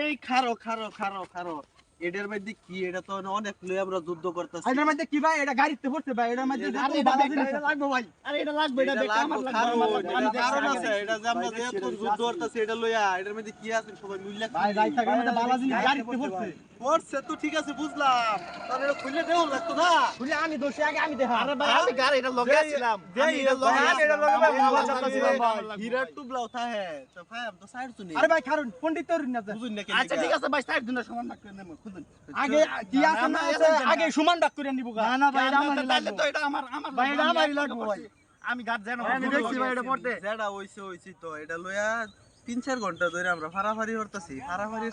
এই খারো খারো খারো খারো এটার মধ্যে কি এটা তো অনেক লই আমরা যুদ্ধ করতেছি এটার মধ্যে কি ভাই এটা গাড়িতে পড়ছে ভাই এটার মধ্যে আরে এটা লাগবে ভাই আরে এটা লাগবে এটা দেখে আমার লাগবে আমি কারণ আছে এটা যে আমরা যে এত যুদ্ধ করতেছি এটা লইয়া এটার মধ্যে কি আছে সবাই মিললে ভাই যাই থাকে মধ্যে বালা জিনিস গাড়িতে পড়ছে পড়ছে তো ঠিক আছে বুঝলাম তাহলে এটা খুলে দেও লাগতো না খুলে আমি দোষী আগে আমি দেখা আরে ভাই আমি গাড়ি এটা লগে ছিলাম আমি এটা লগে ভাই মোবাইল চালাছিলাম ভাই হিরার টুবলাও থাকে তো ভাই আমি তো সাইড শুনি আরে ভাই কারণ পণ্ডিত তরুণ না বুঝুন না আচ্ছা ঠিক আছে ভাই সাইড দিন সমান ডাক করে নেব খুদুন আগে কি আছে না আছে আগে সমান ডাক করে নিব গা না ভাই তাহলে তো এটা আমার ভাই এটা আমারই লাগবে ভাই আমি গাছ জানো আমি দেখছি ভাই এটা পড়তে যেটা হইছে তো এটা লইয়া 3-4 ঘন্টা ধরে আমরা ফারাফারি করতেছি ফারাফারি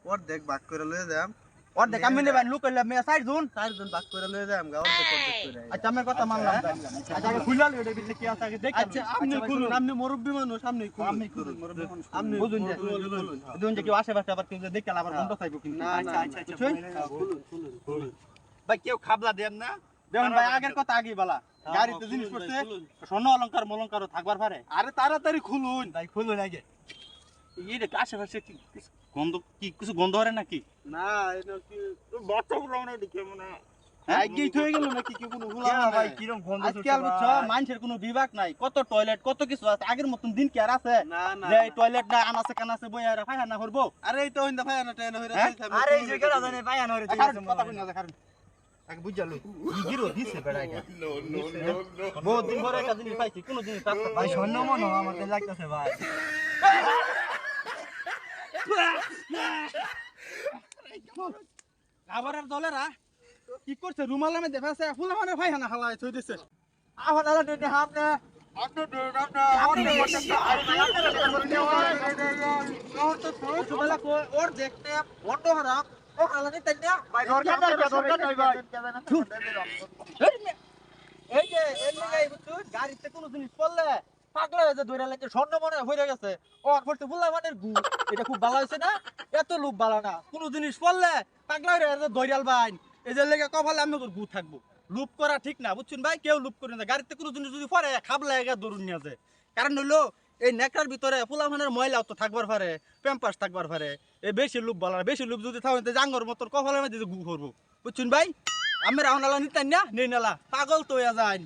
ওর দেখ ভাগ করে লইয়া যাম ওর দেখ আমি নেবেন লোক কইলা মে সাইড জুন 4 জন ভাগ করে লইয়া যাম গা অর্ধেক করে আচ্ছা আমার কথা মানলাম আচ্ছা আগে খুললাল এটা ভিতরে কি আছে আগে দেখ আচ্ছা আপনি খুলুন আপনি মুরব্বি মানুষ আপনি খুলুন আমি খুলুন মুরব্বি মানুষ আপনি বুঝুন যে খুলুন দুজন যে কেউ আশেপাশে আবার কেউ দেখে আবার বন্ধ থাকবো কিন্তু না না আচ্ছা বুঝছেন খুলুন ভাই কেউ খাবলা দেন না দেখুন ভাই আগের কথা আগেই বলা গাড়িতে জিনিস করছে স্বর্ণ অলংকার মলংকারও থাকবার পারে আরে তাড়াতাড়ি খুলুন তাই খুলুন আগে এই রে আশেপাশে কি গন্ধ কি কিছু গন্ধ হরে নাকি না এটা কি বাচ্চাগুলো মনে দেখে মনে আগেই থয়ে গেল নাকি কি কোনো হুলা ভাই কিরকম গন্ধ আজকাল বুঝছো মানুষের কোনো বিভাগ নাই কত টয়লেট কত কিছু আছে আগের মতন দিন কি আর আছে না না যে টয়লেট না আনাছে কানাছে বই আর ফাইনা না করবো আরে এই তো হইন্দা ভাই না টেন হইরা আরে এই যে কেডা জানে পায়ান হরে কথা কই না কারণ আগে বুঝালো কি গিরো দিছে বেড়া এটা নো নো নো বহুত দিন পরে একটা জিনিস পাইছি কোন জিনিস পাচ্ছি ভাই স্বর্ণ মন আমাদের লাগতেছে ভাই আবার আর দলেরা কি করছে রুমালের মধ্যে ফেসে ফুলা মানে ভাই হানা হালাই থই দিছে আবার আলা দে হামনে আপনি দে আপনি ওর দেখতে বন্ধ হারাম ও আলানি তাইনা ভাই দরকার ভাই এই যে এর লাগাই বুঝছো গাড়িতে কোনো জিনিস পড়লে পাগলা হয়ে যায় ধরে লাগে স্বর্ণ মনে হয়ে গেছে ও করতে ফুলা মানের গু এটা খুব ভালো হয়েছে না এত লোক ভালো না কোনো জিনিস পড়লে পাগলা হয়ে যায় দৈরাল বাইন এই যে লেগে কপালে আমি গু থাকবো লুপ করা ঠিক না বুঝছেন ভাই কেউ লুপ করে না গাড়িতে কোনো জিনিস যদি পড়ে খাবলা এগা দৌড় নিয়ে যায় কারণ হইলো এই নেকড়ার ভিতরে ফুলা মানের ময়লাও তো থাকবার পারে প্যাম্পাস থাকবার পারে এই বেশি লুপ ভালো না বেশি লুপ যদি থাকে জাঙ্গর মতন কপালের মধ্যে গু করবো বুঝছেন ভাই আমি রাহনালা নিতেন না নেই নালা পাগল তো হয়ে যায়